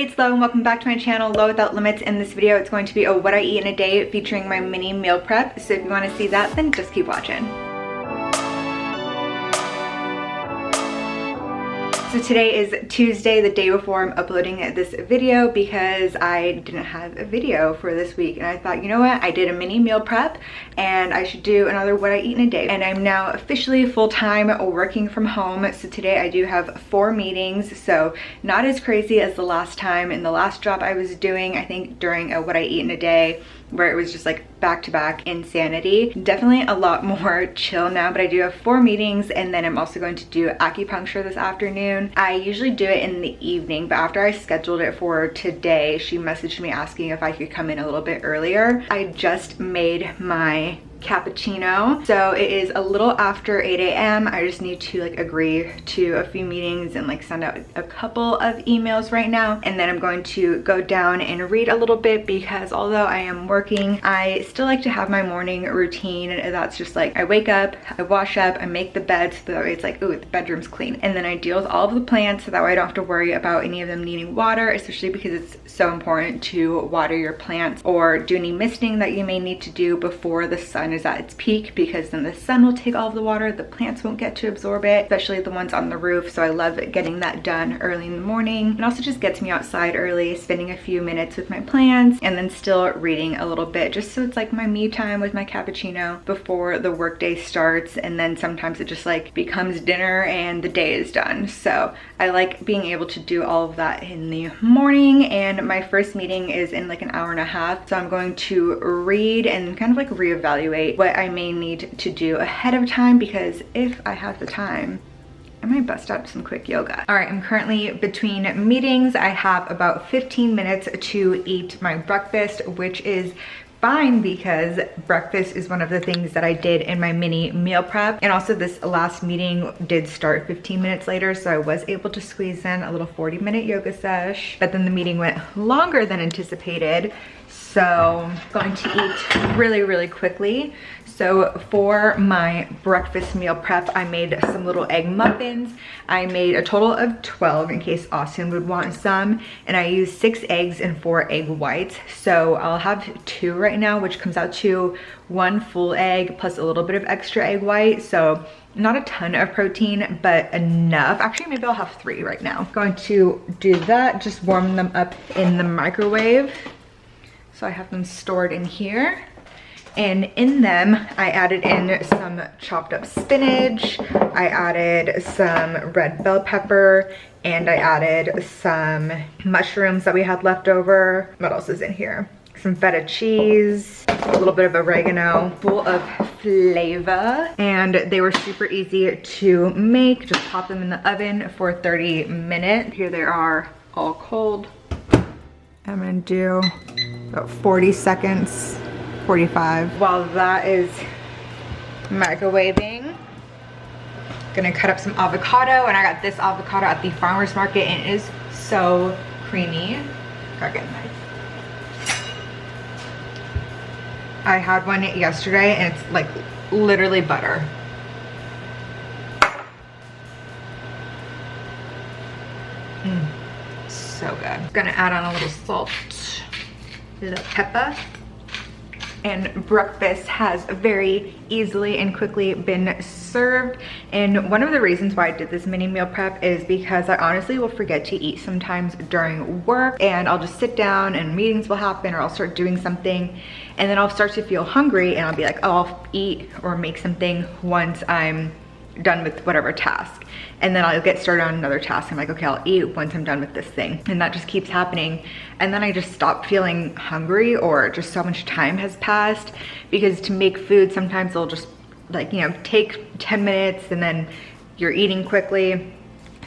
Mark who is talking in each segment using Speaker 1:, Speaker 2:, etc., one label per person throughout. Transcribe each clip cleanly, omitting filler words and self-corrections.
Speaker 1: everybody, it's Lo and welcome back to my channel, Lo Without Limits. In this video, it's going to be a what I eat in a day featuring my mini meal prep. So if you want to see that, then just keep watching. So today is Tuesday, the day before I'm uploading this video, because I didn't have a video for this week. And I thought, you know what? I did a mini meal prep and I should do another what I eat in a day. And I'm now officially full-time working from home. So today I do have 4 meetings. So not as crazy as the last time. In the last job I was doing, I think during a what I eat in a day, where it was just like back-to-back insanity. Definitely a lot more chill now, but I do have 4 meetings, and then I'm also going to do acupuncture this afternoon. I usually do it in the evening, but after I scheduled it for today, she messaged me asking if I could come in a little bit earlier. I just made my cappuccino, so it is a little after 8 a.m. I just need to like agree to a few meetings and like send out a couple of emails right now, and then I'm going to go down and read a little bit, because although I am working, I still like to have my morning routine, and that's just like I wake up, I wash up, I make the bed so that way it's like, oh, the bedroom's clean, and then I deal with all of the plants so that way I don't have to worry about any of them needing water, especially because it's so important to water your plants or do any misting that you may need to do before the sun is at its peak, because then the sun will take all of the water, the plants won't get to absorb it, especially the ones on the roof. So I love getting that done early in the morning. It also just gets me outside early, spending a few minutes with my plants, and then still reading a little bit, just so it's like my me time with my cappuccino before the workday starts. And then sometimes it just like becomes dinner and the day is done. So I like being able to do all of that in the morning. And my first meeting is in like an hour and a half, so I'm going to read and kind of like reevaluate what I may need to do ahead of time, because if I have the time, I might bust out some quick yoga. All right, I'm currently between meetings. I have about 15 minutes to eat my breakfast, which is fine because breakfast is one of the things that I did in my mini meal prep. And also this last meeting did start 15 minutes later, so I was able to squeeze in a little 40-minute yoga sesh, but then the meeting went longer than anticipated. So I'm going to eat really quickly. So for my breakfast meal prep, I made some little egg muffins. I made a total of 12 in case Austin would want some. And I used 6 eggs and 4 egg whites. So I'll have 2 right now, which comes out to 1 full egg plus a little bit of extra egg white. So not a ton of protein, but enough. Actually, maybe I'll have 3 right now. Going to do that, just warm them up in the microwave. So I have them stored in here. And in them, I added in some chopped up spinach, I added some red bell pepper, and I added some mushrooms that we had left over. What else is in here? Some feta cheese, a little bit of oregano, full of flavor. And they were super easy to make. Just pop them in the oven for 30 minutes. Here they are, all cold. I'm gonna do about 40 seconds. 45. While that is microwaving, gonna cut up some avocado, and I got this avocado at the farmer's market and it is so creamy. Gotta get a knife. I had one yesterday and it's like literally butter. So good. Gonna add on a little salt, a little pepper. And breakfast has very easily and quickly been served. And one of the reasons why I did this mini meal prep is because I honestly will forget to eat sometimes during work, and I'll just sit down and meetings will happen, or I'll start doing something and then I'll start to feel hungry and I'll be like, oh, I'll eat or make something once I'm done with whatever task. And then I'll get started on another task. I'm like, okay, I'll eat once I'm done with this thing. And that just keeps happening. And then I just stop feeling hungry, or just so much time has passed, because to make food, sometimes it'll just like, you know, take 10 minutes and then you're eating quickly.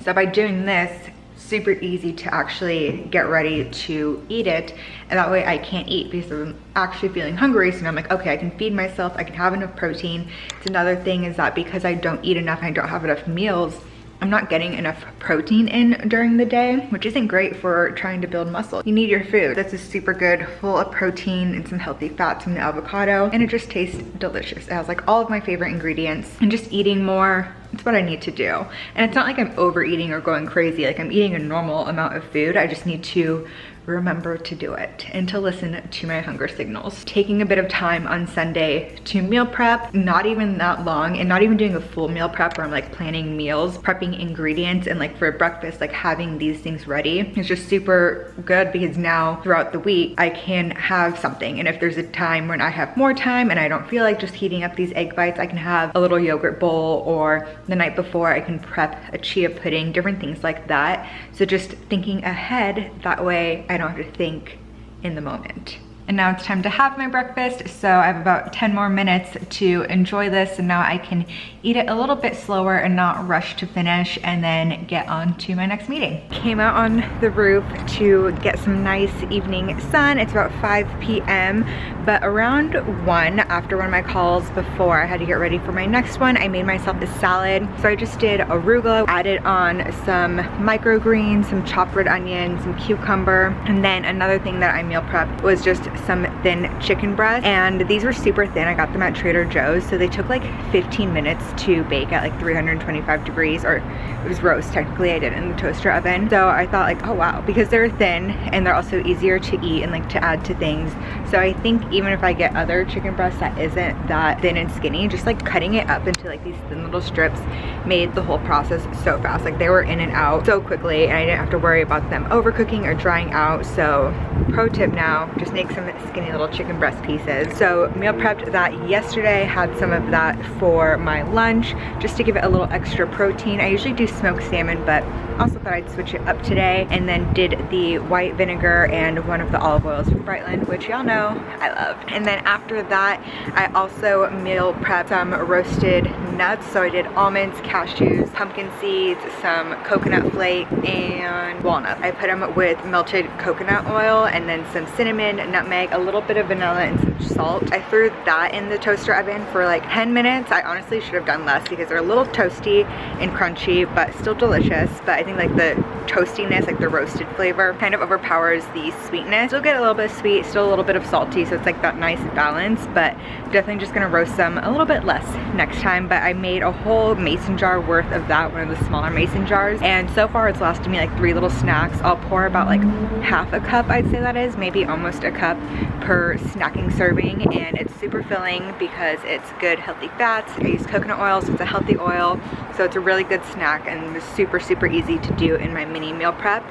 Speaker 1: So by doing this, super easy to actually get ready to eat it, and that way I can't eat because I'm actually feeling hungry. So now I'm like, okay, I can feed myself, I can have enough protein. It's another thing is that because I don't eat enough, I don't have enough meals, I'm not getting enough protein in during the day, which isn't great for trying to build muscle. You need your food. This is super good, full of protein and some healthy fats from the avocado, and it just tastes delicious. It has like all of my favorite ingredients, and just eating more, it's what I need to do. And it's not like I'm overeating or going crazy. Like, I'm eating a normal amount of food. I just need to remember to do it and to listen to my hunger signals. Taking a bit of time on Sunday to meal prep, not even that long, and not even doing a full meal prep where I'm like planning meals, prepping ingredients, and like for breakfast, like having these things ready is just super good, because now throughout the week I can have something. And if there's a time when I have more time and I don't feel like just heating up these egg bites, I can have a little yogurt bowl, or the night before I can prep a chia pudding, different things like that. So just thinking ahead, that way I don't have to think in the moment. And now it's time to have my breakfast, so I have about 10 more minutes to enjoy this, and now I can eat it a little bit slower and not rush to finish, and then get on to my next meeting. Came out on the roof to get some nice evening sun. It's about 5 p.m., but around 1, after one of my calls before I had to get ready for my next one, I made myself a salad. So I just did arugula, added on some microgreens, some chopped red onion, some cucumber, and then another thing that I meal prepped was just some thin chicken breast, and these were super thin. I got them at Trader Joe's, so they took like 15 minutes to bake at like 325 degrees, or it was roast technically. I did it in the toaster oven. So I thought like, oh wow, because they're thin and they're also easier to eat and like to add to things. So I think even if I get other chicken breasts that isn't that thin and skinny, just like cutting it up into like these thin little strips made the whole process so fast. Like, they were in and out so quickly, and I didn't have to worry about them overcooking or drying out. So pro tip now, just make some skinny little chicken breast pieces. So meal prepped that yesterday, had some of that for my lunch just to give it a little extra protein. I usually do smoked salmon, but also thought I'd switch it up today, and then did the white vinegar and one of the olive oils from Brightland, which y'all know I love. And then after that, I also meal prepped some roasted nuts. So I did almonds, cashews, pumpkin seeds, some coconut flake, and walnuts. I put them with melted coconut oil, and then some cinnamon, nutmeg, a little bit of vanilla, and some salt. I threw that in the toaster oven for like 10 minutes. I honestly should have done less because they're a little toasty and crunchy, but still delicious. But I think like the toastiness, like the roasted flavor, kind of overpowers the sweetness. Still get a little bit of sweet, still a little bit of salty, so it's like that nice balance, but definitely just gonna roast them a little bit less next time. But I made a whole mason jar worth of that, one of the smaller mason jars, and so far it's lasted me like 3 little snacks. I'll pour about like half a cup, I'd say that is, maybe almost a cup per snacking serving, and it's super filling because it's good healthy fats. I use coconut oil, so it's a healthy oil, so it's a really good snack, and it was super easy to do in my mini meal prep.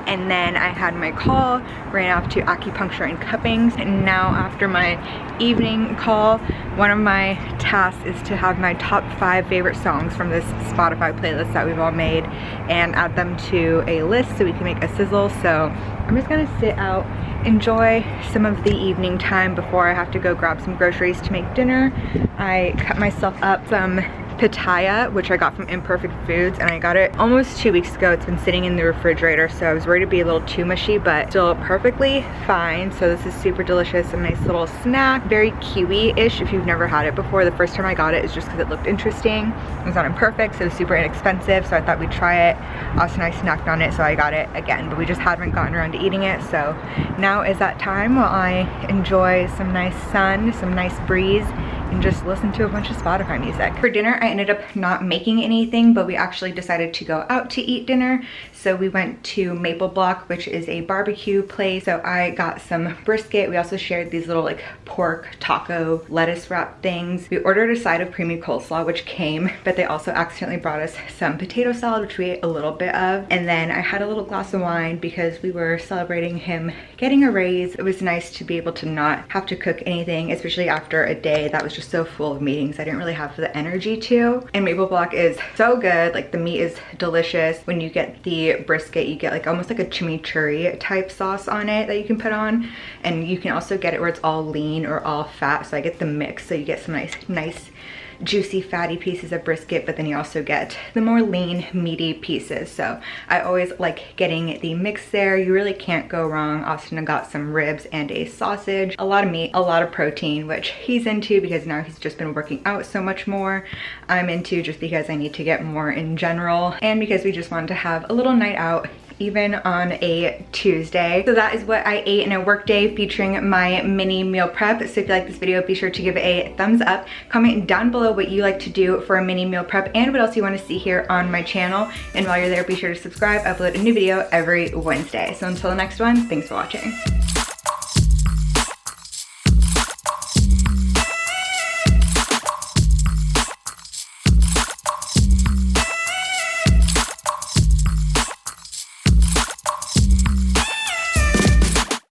Speaker 1: And then I had my call, ran off to acupuncture and cuppings, and now after my evening call, one of my tasks is to have my top 5 favorite songs from this Spotify playlist that we've all made and add them to a list so we can make a sizzle. So I'm just gonna sit out, enjoy some of the evening time before I have to go grab some groceries to make dinner. I cut myself up some pitaya, which I got from Imperfect Foods, and I got it almost 2 weeks ago. It's been sitting in the refrigerator, so I was worried to be a little too mushy, but still perfectly fine. So this is super delicious, a nice little snack, very kiwi-ish if you've never had it before. The first time I got it is just because it looked interesting. It was on Imperfect, so it was super inexpensive, so I thought we'd try it. Austin and I snacked on it, so I got it again, but we just haven't gotten around to eating it. So now is that time while I enjoy some nice sun, some nice breeze, and just listen to a bunch of Spotify music. For dinner, I ended up not making anything, but we actually decided to go out to eat dinner. So we went to Maple Block, which is a barbecue place. So I got some brisket. We also shared these little like pork taco lettuce wrap things. We ordered a side of creamy coleslaw, which came, but they also accidentally brought us some potato salad, which we ate a little bit of. And then I had a little glass of wine because we were celebrating him getting a raise. It was nice to be able to not have to cook anything, especially after a day that was just so full of meetings I didn't really have the energy to. And Maple Block is so good. Like, the meat is delicious. When you get the brisket, you get like almost like a chimichurri type sauce on it that you can put on, and you can also get it where it's all lean or all fat. So I get the mix, so you get some nice juicy, fatty pieces of brisket, but then you also get the more lean, meaty pieces. So I always like getting the mix there. You really can't go wrong. Austin got some ribs and a sausage, a lot of meat, a lot of protein, which he's into because now he's just been working out so much more. I'm into just because I need to get more in general, and because we just wanted to have a little night out even on a Tuesday. So that is what I ate in a work day featuring my mini meal prep. So if you like this video, be sure to give it a thumbs up. Comment down below what you like to do for a mini meal prep and what else you want to see here on my channel. And while you're there, be sure to subscribe. I upload a new video every Wednesday. So until the next one, thanks for watching.